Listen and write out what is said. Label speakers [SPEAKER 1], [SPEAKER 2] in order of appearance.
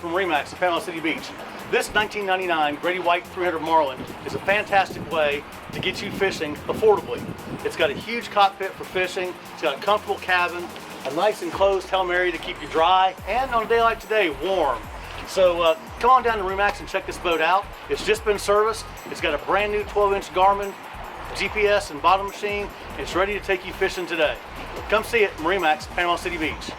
[SPEAKER 1] from MarineMax at Panama City Beach. This 1999 Grady-White 300 Marlin is a fantastic way to get you fishing affordably. It's got a huge cockpit for fishing, it's got a comfortable cabin, a nice enclosed helm area to keep you dry, and on a day like today, warm. So come on down to MarineMax and check this boat out. It's just been serviced. It's got a brand new 12-inch Garmin GPS and bottom machine. It's ready to take you fishing today. Come see it at MarineMax, Panama City Beach.